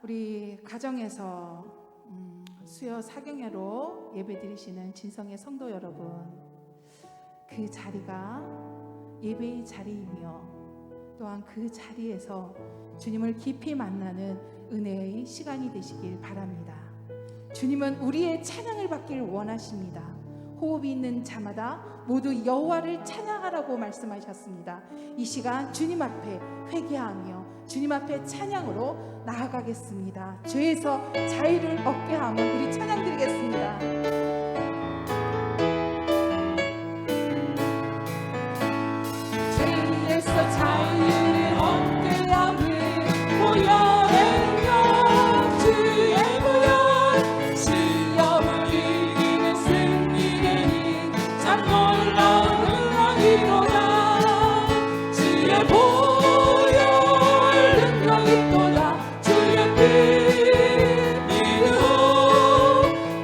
우리 가정에서 수요 사경회로 예배드리시는 진성의 성도 여러분, 그 자리가 예배의 자리이며 또한 그 자리에서 주님을 깊이 만나는 은혜의 시간이 되시길 바랍니다. 주님은 우리의 찬양을 받기를 원하십니다. 호흡이 있는 자마다 모두 여호와를 찬양하라고 말씀하셨습니다. 이 시간 주님 앞에 회개하며 주님 앞에 찬양으로 나아가겠습니다. 죄에서 자유를 얻게 하며 우리 찬양 드리겠습니다. 죄에서 자유를 얻게 하며 모여내며 주의 보혈 시험을 이기는 승리의 힘 참 놀라운 능력이로다. 주의 보혈 능력이 또다. 주의 피 믿으오.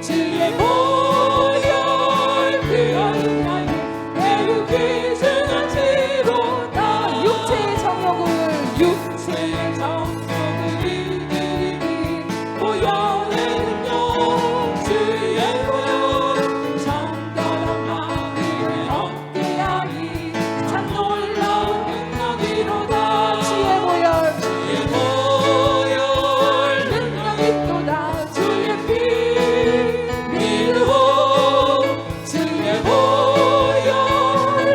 주의 보혈 그 어린 양이 매우 귀중한 지로다. 육체의 정욕을 이기니 보혈의 능력 주의 보혈 정결한 마음을 얻게 하니 참 놀라운 능력이로다. 주의 보혈 능력이 또다. 주의 피 믿으오. 주의 보혈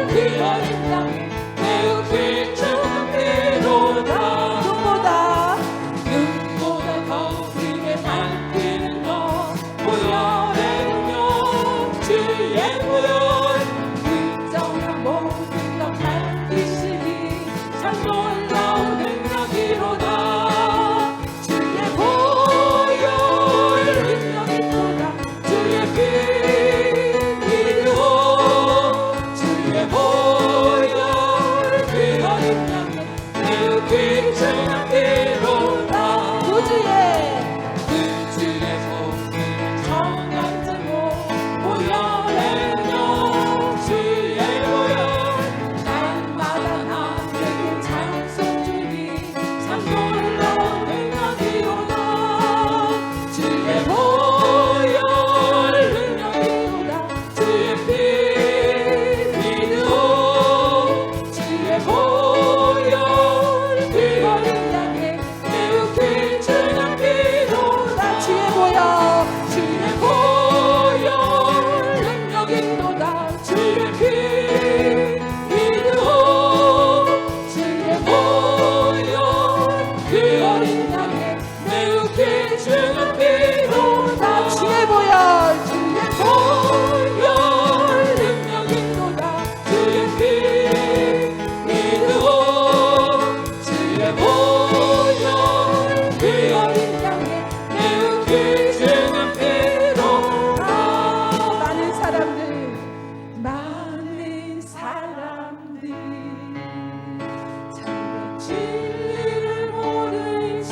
그 어린 양이 매우 귀중한 피로다. 눈보다 더 크게 밝히는 것 보혈의 능력 주의 보혈 불정한 모든 것 밝히시니 참 놀라운 능력이로다. 주의 보혈 능력이 또다. 주의 피 믿으오. 주의 보혈 그 어린 양이 매우 귀중한 피로다. 구주의 손을 정한 제목 보혈의 능력 주의 보혈 날마다 나에게 찬송 주니 참 놀라운 능력이로다. 주의 보혈 능력이로다. 주의 피 믿으오. 주의 보혈 그 어린 양의 매우 귀중한 피로다. 주의 보혈 능력이로다. 주의 피 믿으오. 주의 보혈 그 어린 양의 매우 귀중한 피로다. 주의 보혈 능력이로다. 주의 피 믿으오. 주의 보혈 그 어린 양의 매우 귀중한 피로다. 많은 사람들 참된 진리를 모른 채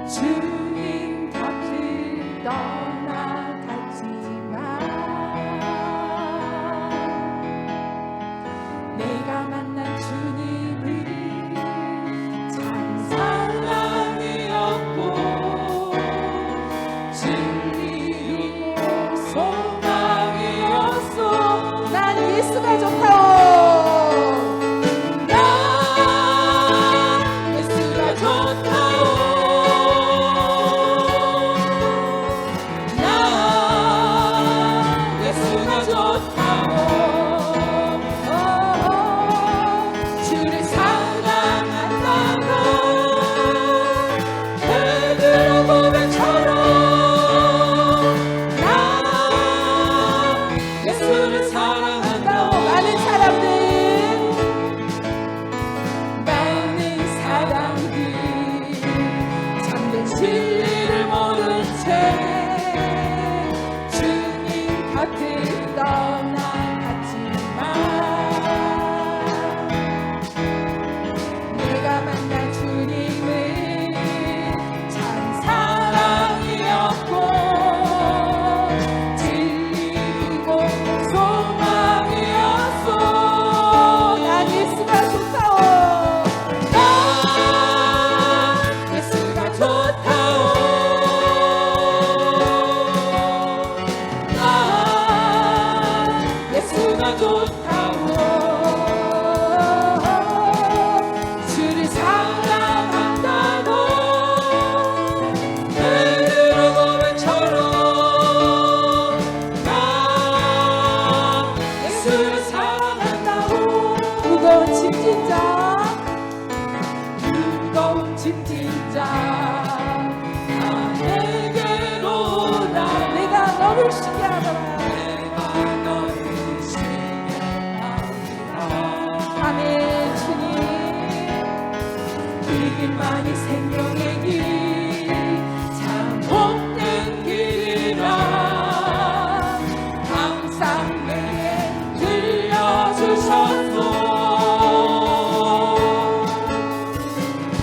주님 곁을 떠나갔지만 내가 만난 주님은 참 사랑이었고 진리이고 소망이었소. 난 예수가 좋다오. 난 예수가 좋다오. 난 예수가 좋다오. 주를 사랑한다고 베드로 고백처럼 나 예수를 사랑한다고. 많은 사람들 참된 진리를 모른 채 주님 곁을 떠나갔지만 내가 만난 주님은 참 사랑이었고 진리이고 소망이었소. 난 예수가 좋다오. 난 짐진 자 다 내게로 오라. 내가 너를 쉬게 하노라. 내가 너를 쉬게 하리라. 아멘. 주님, 이 길만이 생명의 길, 참 복된 길이라. 항상 내게 들려주셨소.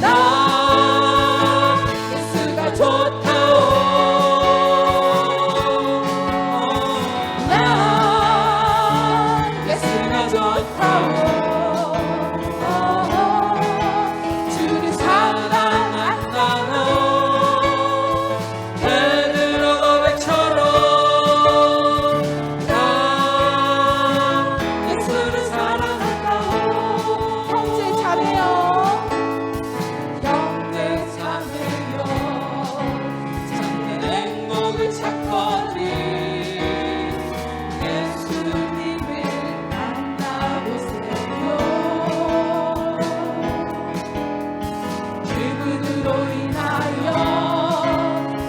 나 예수가 좋다오. 나 예수가 좋다오. 주를 사랑한다오. 베드로 고백처럼 나 예수를 사랑한다오. 형제 자매여, 형제 자매여, 참된 행복을 찾거니 예수님을 만나보세요. 그분으로 인하여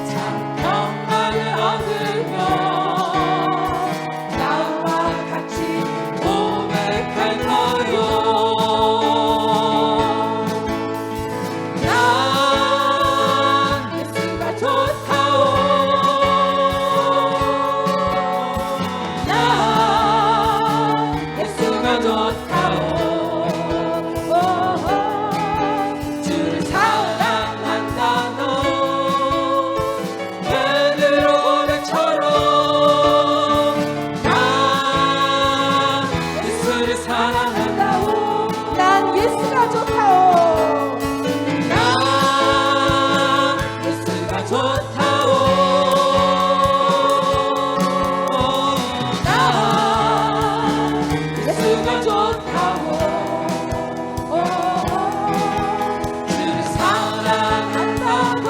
참 평강을 얻으며 나와 같이 고백할까요? 난 예수가 좋다오. 난 예수가 좋다오. 주를 사랑한다 너 베드로 고백처럼 난 예수를 사랑한다오. 난 예수가 좋다오. 난 예수가 좋다오. 난 예수가 좋다오. 주를 사랑한다 너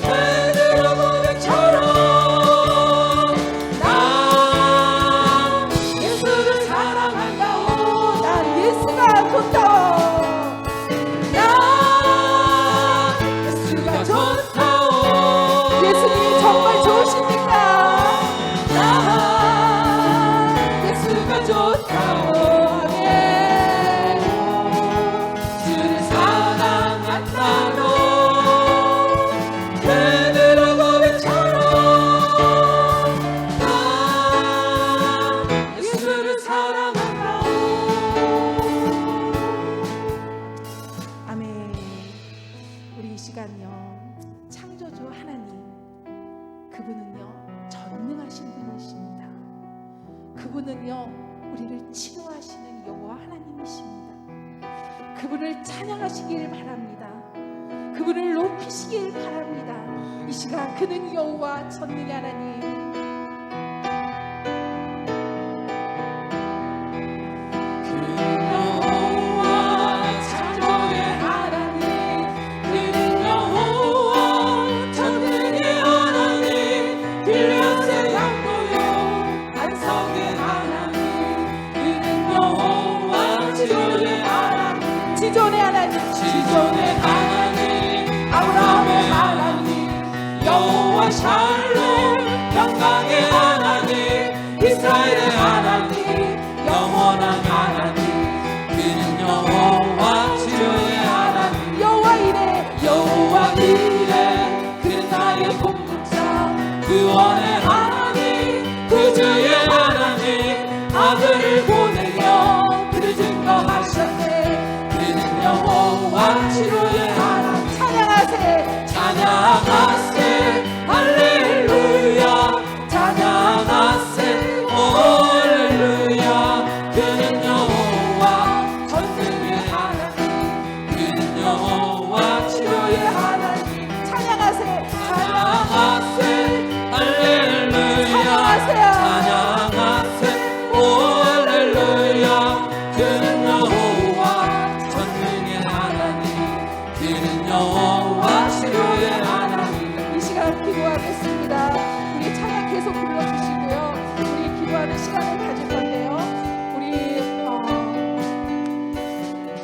베드로 고백처럼 난 예수를 사랑한다오. 난 예수가 좋다오. 난 예수가 좋다오. 예수님이 정말 좋으십니까? 난 예수가 좋다오. 아멘. 주를 사랑한다 너 베드로 고백처럼 난 예수를 사랑한다오. 아멘. 우리 이 시간요, 창조주 하나님, 그분은요 전능하신 분이십니다. 그분은요 우리를 치료하시는 여호와 하나님이십니다. 그분을 찬양하시길 바랍니다. 그분을 높이시길 바랍니다. 이 시간 그는 여호와 전능의 하나님, 그는 여호와 창조의 하나님, 그는 여호와 전능의 하나님, 빌려세 강도요 반석의 하나님, 그는 여호와 지존의 하나님, 지존의 하나님, 지존의 하나님, 아브라함의 하나님, 여호와 샬롬 평강의 하나님, 이스라엘의 하나님, 영원한 하나님, 그는 여호와 치료의 하나님, 여호와 이레, 여호와 이레, 그는 나의 공급자, 구원의 하나님, 구주의 하나님, 아들을 보내려 그를 증거하셨네. 그는 여호와 치료의 하나님. 찬양하세, 찬양하세, 할렐루야, 찬양하세, 오 할렐루야. 그는 여호와 전능의 하나님, 그는 여호와 치료의 하나님. 찬양하세, 찬양하세, 할렐루야, 찬양하세, 오 할렐루야. 그는 여호와 전능의 하나님, 그는 여호와 치료의 하나님. 이 시간 기도하겠습니다. 우리 찬양 계속 불러주시고요. 우리 기도하는 시간을 가질 건데요. 우리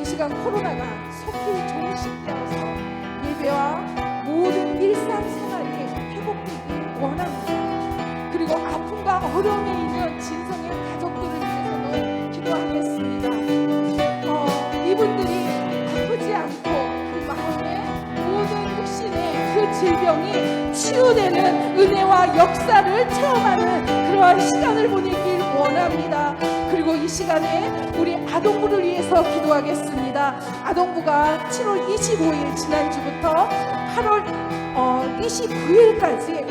이 시간 코로나가 속히 종식 가운데 모든 육신의 그 질병이 치유되는 은혜와 역사를 체험하는 그러한 시간을 보내길 원합니다. 그리고 이 시간에 우리 아동부를 위해서 기도하겠습니다. 아동부가 7월 25일 지난주부터 8월 29일까지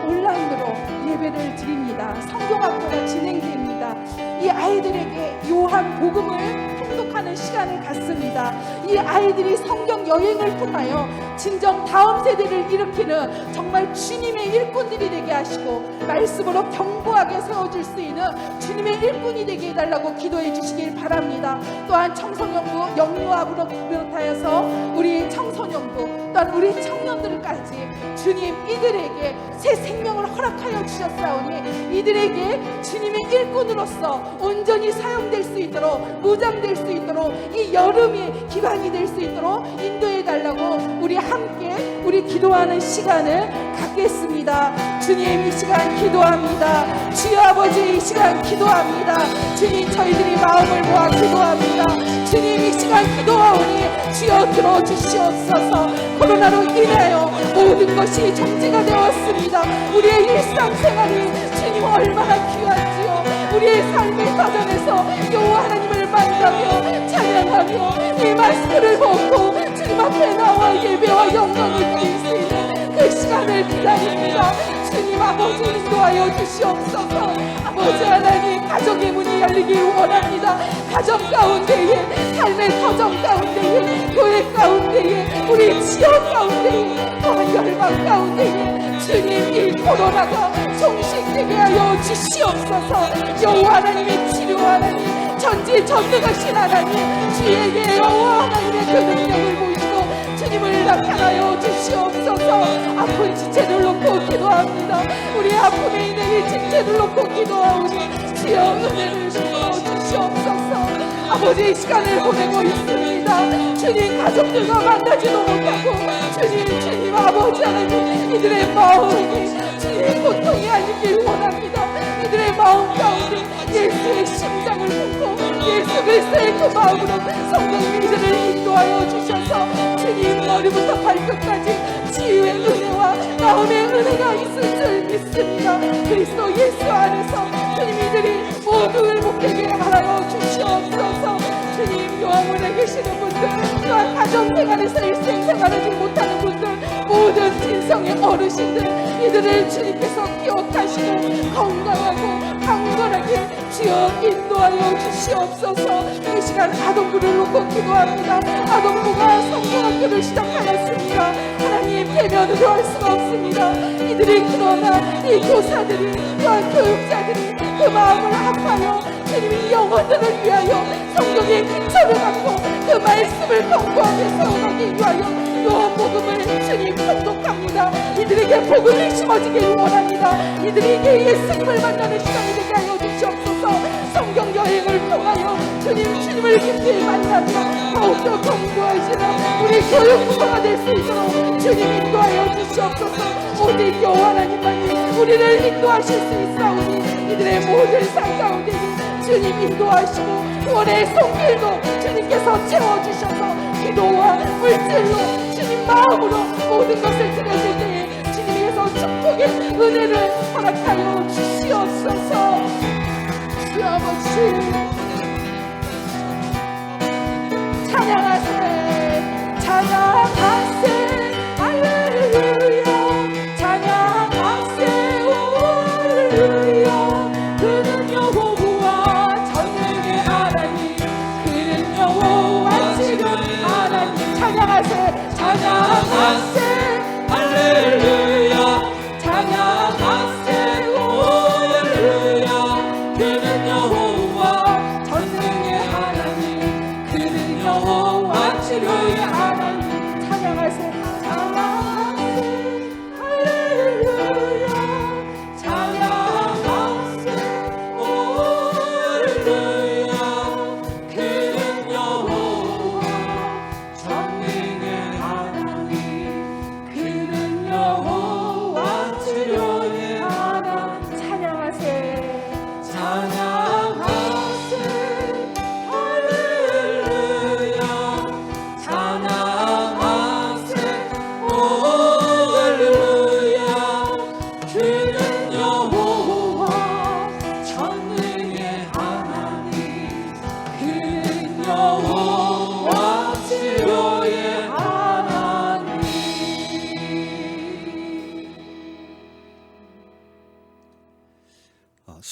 온라인으로 예배를 드립니다. 성경학교가 진행됩니다. 이 아이들에게 요한 복음을 통독하는 시간을 갖습니다. 이 아이들이 성경 여행을 통하여 진정 다음 세대를 일으키는 정말 주님의 일꾼들이 되게 하시고 말씀으로 견고하게 세워줄 수 있는 주님의 일꾼이 되게 해달라고 기도해 주시길 바랍니다. 또한 청소년부 영유아부로 비롯하여서 우리 청소년부 또한 우리 청년들까지 주님 이들에게 새 생명을 허락하여 주셨사오니 이들에게 주님의 일꾼으로서 온전히 사용될 수 있도록 무장될 수 있도록 이 여름이 기반이 될 수 있도록 인도해 달라고 우리 함께 우리 기도하는 시간을 갖겠습니다. 주님 이 시간 기도합니다. 주여 아버지 이 시간 기도합니다. 주님 저희들이 마음을 모아 기도합니다. 주님 이 시간 기도하오니 주여 들어주시옵소서. 코로나로 인하여 모든 것이 정지가 되었습니다. 우리의 일상생활이 주님 얼마나 귀한지요. 우리의 삶의 과정에서 여호와 하나님을 만나며 찬양하며 이 마스크를 벗고 주님 앞에 나와 예배와 영광을 드릴 수 있는 그 시간을 기다립니다. 주님 아버지 인도하여 주시옵소서. 아버지 하나님 가정의 문이 열리길 원합니다. 가정 가운데에 삶의 터전 가운데에 교회 가운데에 우리 지역 가운데에 또한 열방 가운데에 주님 이 코로나가 종식되게 하여 주시옵소서. 여호와 하나님의 치료 하나님 전지전능하신 하나님 주에게 여호와 하나님의 그 능력을 보이시고 주님을 나타나여 주시옵소서. 아픈 지체들 놓고 기도합니다. 우리 아픔에 있는 이 지체들 놓고 기도하오니 주여 은혜를 주어 주시옵소서. 아버지 이 시간을 보내고 있습니다. 주님 가족들과 만나지도 못하고 주님 아버지 하나님 이들의 마음이 주님 고통이 아니길 원합니다. 이들의 마음 가운데 예수의 심장을 품고 예수 그리스도의 그 마음으로 성령이 이들을 인도하여 주셔서 주님 머리부터 발끝까지 치유의 은혜와 마음의 은혜가 있을 줄 믿습니다. 그리스도 예수 안에서 주님 이들이 모두 회복되게 하여 주시옵소서. 주님 요한문에 계시는 분들 또한 가정생활에서 일생생활하지 못하는 분들 모든 진성의 어르신들 이들을 주님께서 기억하시고 건강하고 강건하게 주여 인도하여 주시옵소서. 이 시간 아동부를 놓고 기도합니다. 아동부가 성경학교를 시작하였습니다. 하나님 대면으로 할 수가 없습니다. 이들이 그러나 이 교사들이 또한 교육자들이 그 마음을 합하여 주님이 영혼들을 위하여 성경의 기초를 갖고 그 말씀을 견고하게 세워가기 위하여 요한복음을 주님 통독합니다. 이들에게 복음이 심어지길 원합니다. 이들에게 예수님을 만나는 시간이 되게 하여 주시옵소서. 성경 여행을 통하여 주님을 깊이 만나며 더욱더 견고하시는 우리 교육부서가 될 수 있도록 주님 인도하여 주시옵소서. 오직 여호와 하나님만이 우리를 인도하실 수 있사오니 이들의 모든 삶 가운데 주님 인도하시고 원의 손길도 주님께서 채워주셔서 기도와 물질로 주님 마음으로 모든 것을 드려질 때에 주님께서 축복의 은혜를 허락하여 주시옵소서. 주 아버지 찬양하세 찬양하세 할렐루야 찬양하세 할렐루야 그는 여호와 전능의 하나님 그는 여호와 지금 하나님 찬양하세 찬양하세 할렐루야 찬양하세 할렐루야 그는 여호와 전능의 하나님 그는 여호와 치료의 하나님 찬양하세 찬양하세 할렐루야 찬양하세 할렐루야 그는 여호와 전능의 하나님 그는 여호와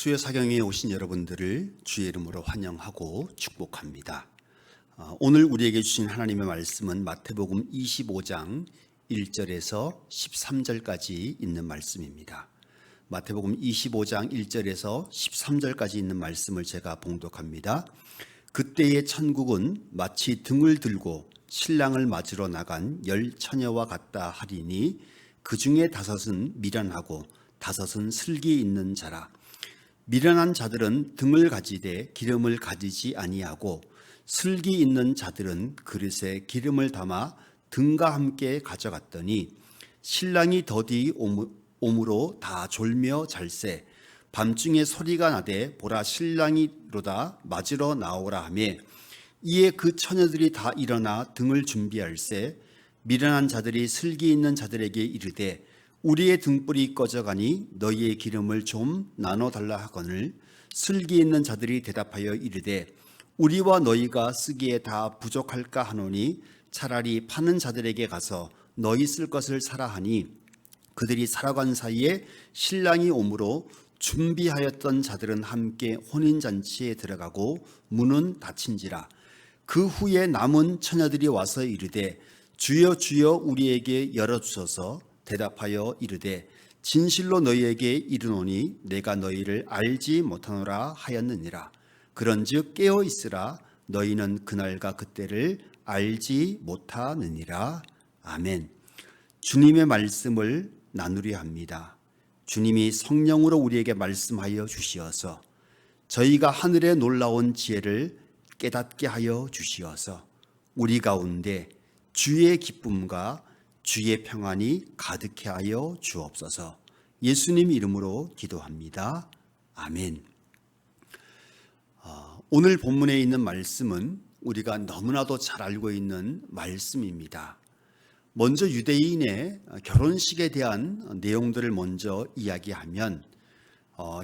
수요 사경에 오신 여러분들을 주의 이름으로 환영하고 축복합니다. 오늘 우리에게 주신 하나님의 말씀은 마태복음 25장 1절에서 13절까지 있는 말씀입니다. 마태복음 25장 1절에서 13절까지 있는 말씀을 제가 봉독합니다. 그때의 천국은 마치 등을 들고 신랑을 맞으러 나간 10처녀와 같다 하리니 그 중에 5은 미련하고 5은 슬기 있는 자라. 미련한 자들은 등을 가지되 기름을 가지지 아니하고 슬기 있는 자들은 그릇에 기름을 담아 등과 함께 가져갔더니 신랑이 더디 오므로 다 졸며 잘세 밤중에 소리가 나되 보라 신랑이로다 맞으러 나오라 하며 이에 그 처녀들이 다 일어나 등을 준비할세 미련한 자들이 슬기 있는 자들에게 이르되 우리의 등불이 꺼져가니 너희의 기름을 좀 나눠달라 하거늘 슬기 있는 자들이 대답하여 이르되 우리와 너희가 쓰기에 다 부족할까 하노니 차라리 파는 자들에게 가서 너희 쓸 것을 사라 하니 그들이 살아간 사이에 신랑이 오므로 준비하였던 자들은 함께 혼인잔치에 들어가고 문은 닫힌지라. 그 후에 남은 처녀들이 와서 이르되 주여 주여 우리에게 열어주소서. 대답하여 이르되 진실로 너희에게 이르노니 내가 너희를 알지 못하노라 하였느니라. 그런즉 깨어 있으라. 너희는 그날과 그때를 알지 못하느니라. 아멘. 주님의 말씀을 나누려 합니다. 주님이 성령으로 우리에게 말씀하여 주시어서 저희가 하늘의 놀라운 지혜를 깨닫게 하여 주시어서 우리 가운데 주의 기쁨과 주의 평안이 가득해 하여 주옵소서. 예수님 이름으로 기도합니다. 아멘. 오늘 본문에 있는 말씀은 우리가 너무나도 잘 알고 있는 말씀입니다. 먼저 유대인의 결혼식에 대한 내용들을 먼저 이야기하면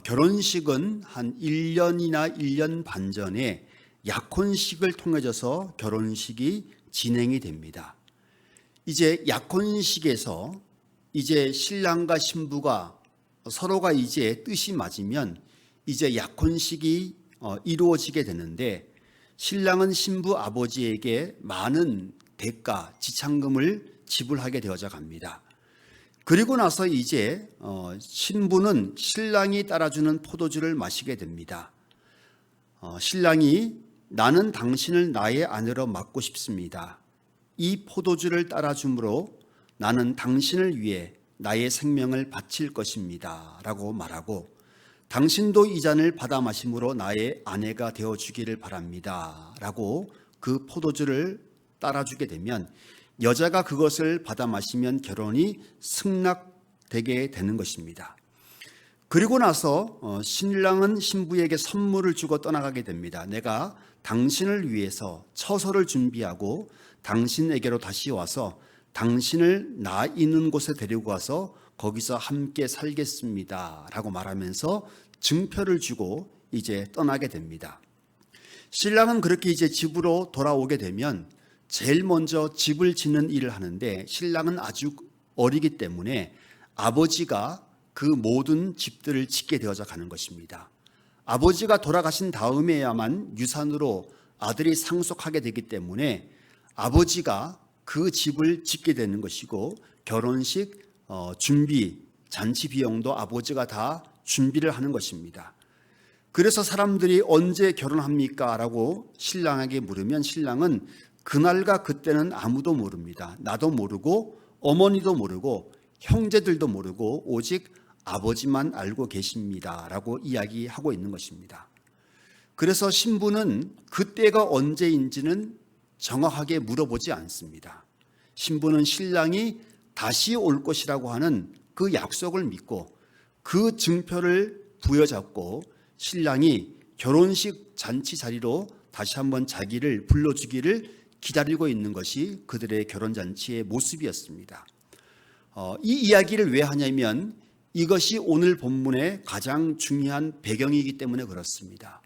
결혼식은 한 1년이나 1년 반 전에 약혼식을 통해져서 결혼식이 진행이 됩니다. 이제 약혼식에서 이제 신랑과 신부가 서로가 이제 뜻이 맞으면 이제 약혼식이 이루어지게 되는데 신랑은 신부 아버지에게 많은 대가, 지참금을 지불하게 되어져 갑니다. 그리고 나서 이제 신부는 신랑이 따라주는 포도주를 마시게 됩니다. 신랑이 나는 당신을 나의 아내로 맡고 싶습니다. 이 포도주를 따라줌으로 나는 당신을 위해 나의 생명을 바칠 것입니다. 라고 말하고 당신도 이 잔을 받아 마심으로 나의 아내가 되어주기를 바랍니다. 라고 그 포도주를 따라주게 되면 여자가 그것을 받아 마시면 결혼이 승낙되게 되는 것입니다. 그리고 나서 신랑은 신부에게 선물을 주고 떠나가게 됩니다. 내가 당신을 위해서 처소를 준비하고 당신에게로 다시 와서 당신을 나 있는 곳에 데리고 와서 거기서 함께 살겠습니다. 라고 말하면서 증표를 주고 이제 떠나게 됩니다. 신랑은 그렇게 이제 집으로 돌아오게 되면 제일 먼저 집을 짓는 일을 하는데 신랑은 아주 어리기 때문에 아버지가 그 모든 집들을 짓게 되어져 가는 것입니다. 아버지가 돌아가신 다음에야만 유산으로 아들이 상속하게 되기 때문에 아버지가 그 집을 짓게 되는 것이고 결혼식 준비, 잔치 비용도 아버지가 다 준비를 하는 것입니다. 그래서 사람들이 언제 결혼합니까? 라고 신랑에게 물으면 신랑은 그날과 그때는 아무도 모릅니다. 나도 모르고 어머니도 모르고 형제들도 모르고 오직 아버지만 알고 계십니다. 라고 이야기하고 있는 것입니다. 그래서 신부는 그때가 언제인지는 정확하게 물어보지 않습니다. 신부는 신랑이 다시 올 것이라고 하는 그 약속을 믿고 그 증표를 부여잡고 신랑이 결혼식 잔치 자리로 다시 한번 자기를 불러주기를 기다리고 있는 것이 그들의 결혼잔치의 모습이었습니다. 이 이야기를 왜 하냐면 이것이 오늘 본문의 가장 중요한 배경이기 때문에 그렇습니다.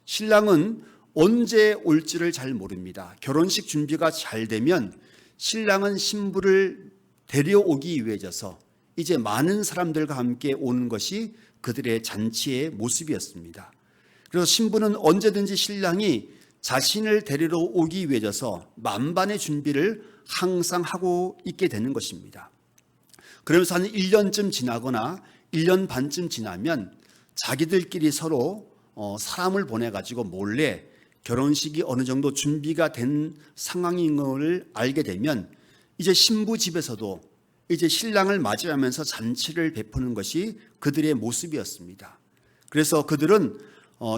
신랑은 언제 올지를 잘 모릅니다. 결혼식 준비가 잘 되면 신랑은 신부를 데려오기 위해서 이제 많은 사람들과 함께 오는 것이 그들의 잔치의 모습이었습니다. 그래서 신부는 언제든지 신랑이 자신을 데리러 오기 위해서 만반의 준비를 항상 하고 있게 되는 것입니다. 그러면서 한 1년쯤 지나거나 1년 반쯤 지나면 자기들끼리 서로 사람을 보내가지고 몰래 결혼식이 어느 정도 준비가 된 상황인 걸 알게 되면 이제 신부 집에서도 이제 신랑을 맞이하면서 잔치를 베푸는 것이 그들의 모습이었습니다. 그래서 그들은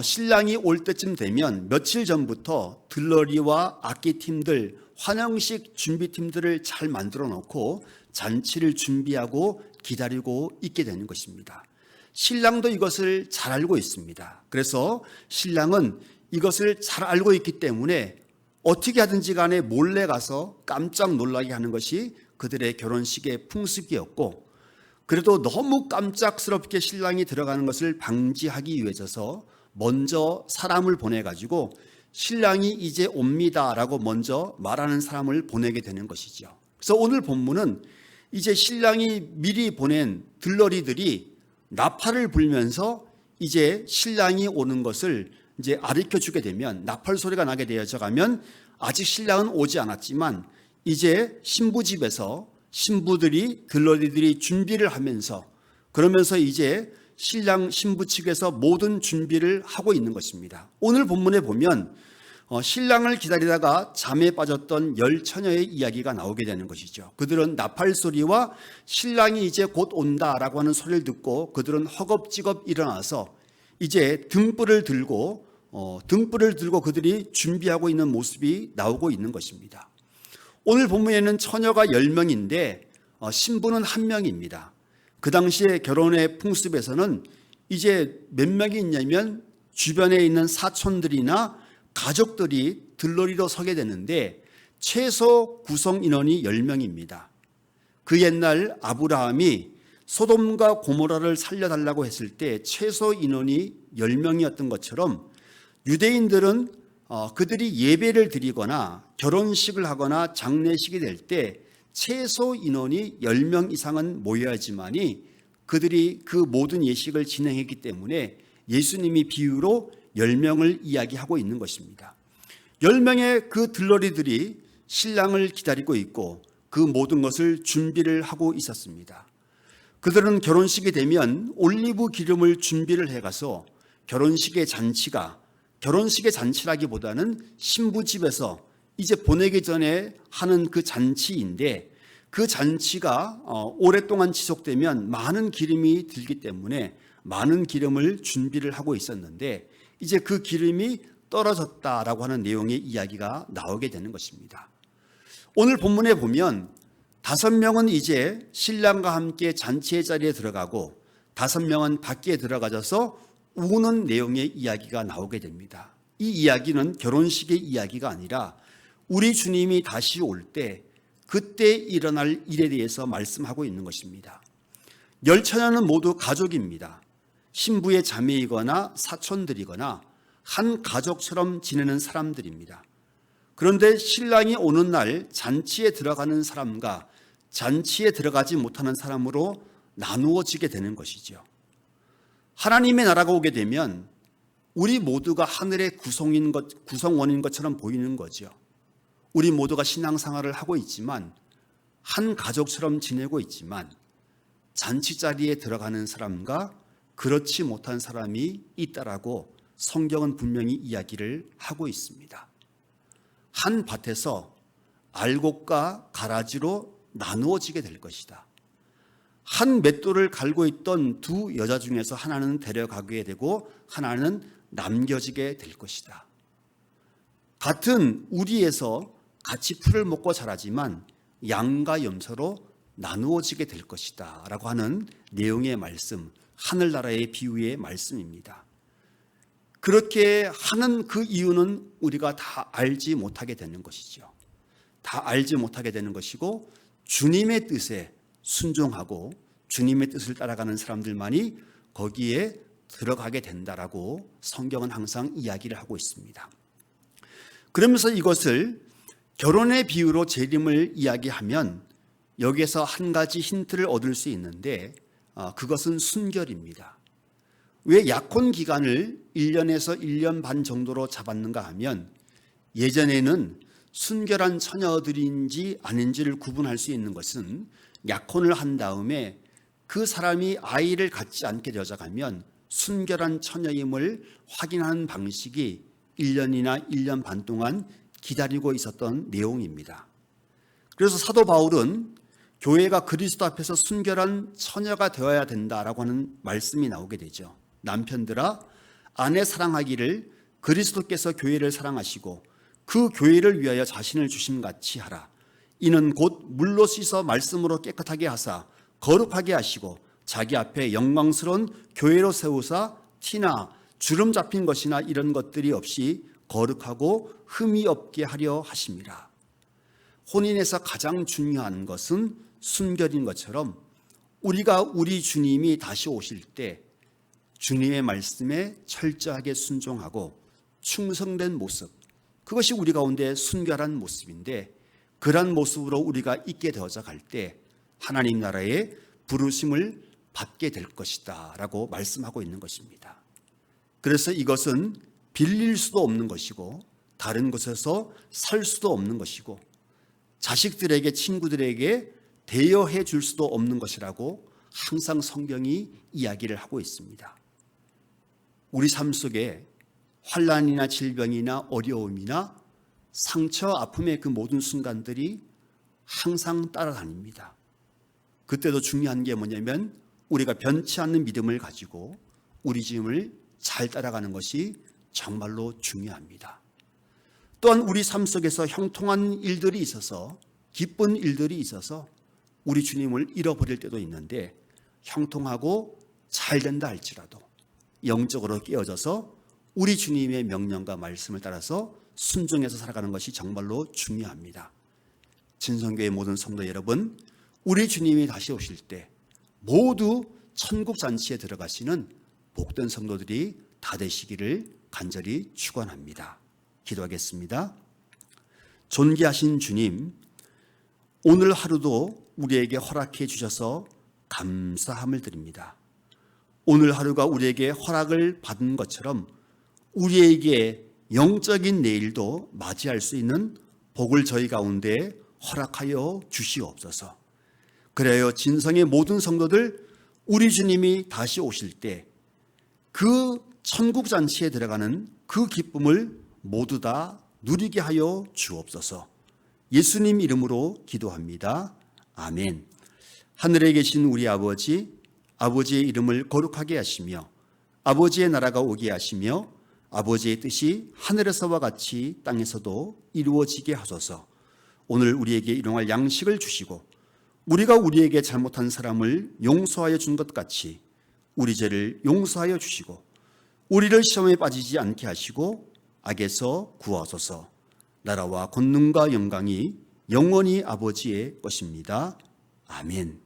신랑이 올 때쯤 되면 며칠 전부터 들러리와 악기팀들, 환영식 준비팀들을 잘 만들어 놓고 잔치를 준비하고 기다리고 있게 되는 것입니다. 신랑도 이것을 잘 알고 있습니다. 그래서 신랑은 이것을 잘 알고 있기 때문에 어떻게 하든지 간에 몰래 가서 깜짝 놀라게 하는 것이 그들의 결혼식의 풍습이었고, 그래도 너무 깜짝스럽게 신랑이 들어가는 것을 방지하기 위해서 먼저 사람을 보내가지고 신랑이 이제 옵니다라고 먼저 말하는 사람을 보내게 되는 것이죠. 그래서 오늘 본문은 이제 신랑이 미리 보낸 들러리들이 나팔을 불면서 이제 신랑이 오는 것을 이제 가르쳐 주게 되면, 나팔 소리가 나게 되어져 가면 아직 신랑은 오지 않았지만 이제 신부 집에서 신부들이 들러리들이 준비를 하면서, 그러면서 이제 신랑 신부 측에서 모든 준비를 하고 있는 것입니다. 오늘 본문에 보면 신랑을 기다리다가 잠에 빠졌던 10처녀의 이야기가 나오게 되는 것이죠. 그들은 나팔 소리와 신랑이 이제 곧 온다라고 하는 소리를 듣고 그들은 허겁지겁 일어나서 이제 등불을 들고 그들이 준비하고 있는 모습이 나오고 있는 것입니다. 오늘 본문에는 처녀가 10명인데 신부는 1명입니다. 그 당시에 결혼의 풍습에서는 이제 몇 명이 있냐면 주변에 있는 사촌들이나 가족들이 들러리로 서게 되는데 최소 구성 인원이 10명입니다. 그 옛날 아브라함이 소돔과 고모라를 살려달라고 했을 때 최소 인원이 10명이었던 것처럼 유대인들은 그들이 예배를 드리거나 결혼식을 하거나 장례식이 될 때 최소 인원이 10명 이상은 모여야지만이 그들이 그 모든 예식을 진행했기 때문에 예수님이 비유로 10명을 이야기하고 있는 것입니다. 10명의 그 들러리들이 신랑을 기다리고 있고 그 모든 것을 준비를 하고 있었습니다. 그들은 결혼식이 되면 올리브 기름을 준비를 해가서 결혼식의 잔치라기보다는 신부 집에서 이제 보내기 전에 하는 그 잔치인데, 그 잔치가 오랫동안 지속되면 많은 기름이 들기 때문에 많은 기름을 준비를 하고 있었는데 이제 그 기름이 떨어졌다라고 하는 내용의 이야기가 나오게 되는 것입니다. 오늘 본문에 보면 5명은 이제 신랑과 함께 잔치의 자리에 들어가고 5명은 밖에 들어가져서 우는 내용의 이야기가 나오게 됩니다. 이 이야기는 결혼식의 이야기가 아니라 우리 주님이 다시 올 때 그때 일어날 일에 대해서 말씀하고 있는 것입니다. 10처녀는 모두 가족입니다. 신부의 자매이거나 사촌들이거나 한 가족처럼 지내는 사람들입니다. 그런데 신랑이 오는 날 잔치에 들어가는 사람과 잔치에 들어가지 못하는 사람으로 나누어지게 되는 것이죠. 하나님의 나라가 오게 되면 우리 모두가 하늘의 구성원인 것처럼 보이는 거죠. 우리 모두가 신앙생활을 하고 있지만 한 가족처럼 지내고 있지만 잔치 자리에 들어가는 사람과 그렇지 못한 사람이 있다라고 성경은 분명히 이야기를 하고 있습니다. 한 밭에서 알곡과 가라지로 나누어지게 될 것이다. 한 맷돌을 갈고 있던 두 여자 중에서 하나는 데려가게 되고 하나는 남겨지게 될 것이다. 같은 우리에서 같이 풀을 먹고 자라지만 양과 염소로 나누어지게 될 것이다 라고 하는 내용의 말씀, 하늘나라의 비유의 말씀입니다. 그렇게 하는 그 이유는 우리가 다 알지 못하게 되는 것이죠. 다 알지 못하게 되는 것이고 주님의 뜻에 순종하고 주님의 뜻을 따라가는 사람들만이 거기에 들어가게 된다라고 성경은 항상 이야기를 하고 있습니다. 그러면서 이것을 결혼의 비유로 재림을 이야기하면 여기에서 한 가지 힌트를 얻을 수 있는데 그것은 순결입니다. 왜 약혼 기간을 1년에서 1년 반 정도로 잡았는가 하면 예전에는 순결한 처녀들인지 아닌지를 구분할 수 있는 것은 약혼을 한 다음에 그 사람이 아이를 갖지 않게 되어가면 순결한 처녀임을 확인하는 방식이 1년이나 1년 반 동안 기다리고 있었던 내용입니다. 그래서 사도 바울은 교회가 그리스도 앞에서 순결한 처녀가 되어야 된다라고 하는 말씀이 나오게 되죠. 남편들아, 아내 사랑하기를 그리스도께서 교회를 사랑하시고 그 교회를 위하여 자신을 주심같이 하라. 이는 곧 물로 씻어 말씀으로 깨끗하게 하사 거룩하게 하시고 자기 앞에 영광스러운 교회로 세우사 티나 주름 잡힌 것이나 이런 것들이 없이 거룩하고 흠이 없게 하려 하심이라. 혼인에서 가장 중요한 것은 순결인 것처럼 우리가 우리 주님이 다시 오실 때 주님의 말씀에 철저하게 순종하고 충성된 모습, 그것이 우리 가운데 순결한 모습인데, 그러한 모습으로 우리가 있게 되어져 갈 때 하나님 나라의 부르심을 받게 될 것이다 라고 말씀하고 있는 것입니다. 그래서 이것은 빌릴 수도 없는 것이고 다른 곳에서 살 수도 없는 것이고 자식들에게, 친구들에게 대여해 줄 수도 없는 것이라고 항상 성경이 이야기를 하고 있습니다. 우리 삶 속에 환난이나 질병이나 어려움이나 상처, 아픔의 그 모든 순간들이 항상 따라다닙니다. 그때도 중요한 게 뭐냐면 우리가 변치 않는 믿음을 가지고 우리 주님을 잘 따라가는 것이 정말로 중요합니다. 또한 우리 삶 속에서 형통한 일들이 있어서, 기쁜 일들이 있어서 우리 주님을 잃어버릴 때도 있는데, 형통하고 잘 된다 할지라도 영적으로 깨어져서 우리 주님의 명령과 말씀을 따라서 순종해서 살아가는 것이 정말로 중요합니다. 진성교회 모든 성도 여러분, 우리 주님이 다시 오실 때 모두 천국 잔치에 들어가시는 복된 성도들이 다 되시기를 간절히 축원합니다. 기도하겠습니다. 존귀하신 주님, 오늘 하루도 우리에게 허락해 주셔서 감사함을 드립니다. 오늘 하루가 우리에게 허락을 받은 것처럼 우리에게 영적인 내일도 맞이할 수 있는 복을 저희 가운데 허락하여 주시옵소서. 그래요, 진성의 모든 성도들, 우리 주님이 다시 오실 때 그 천국 잔치에 들어가는 그 기쁨을 모두 다 누리게 하여 주옵소서. 예수님 이름으로 기도합니다. 아멘. 하늘에 계신 우리 아버지, 아버지의 이름을 거룩하게 하시며 아버지의 나라가 오게 하시며 아버지의 뜻이 하늘에서와 같이 땅에서도 이루어지게 하소서. 오늘 우리에게 일용할 양식을 주시고 우리가 우리에게 잘못한 사람을 용서하여 준 것 같이 우리 죄를 용서하여 주시고 우리를 시험에 빠지지 않게 하시고 악에서 구하소서. 나라와 권능과 영광이 영원히 아버지의 것입니다. 아멘.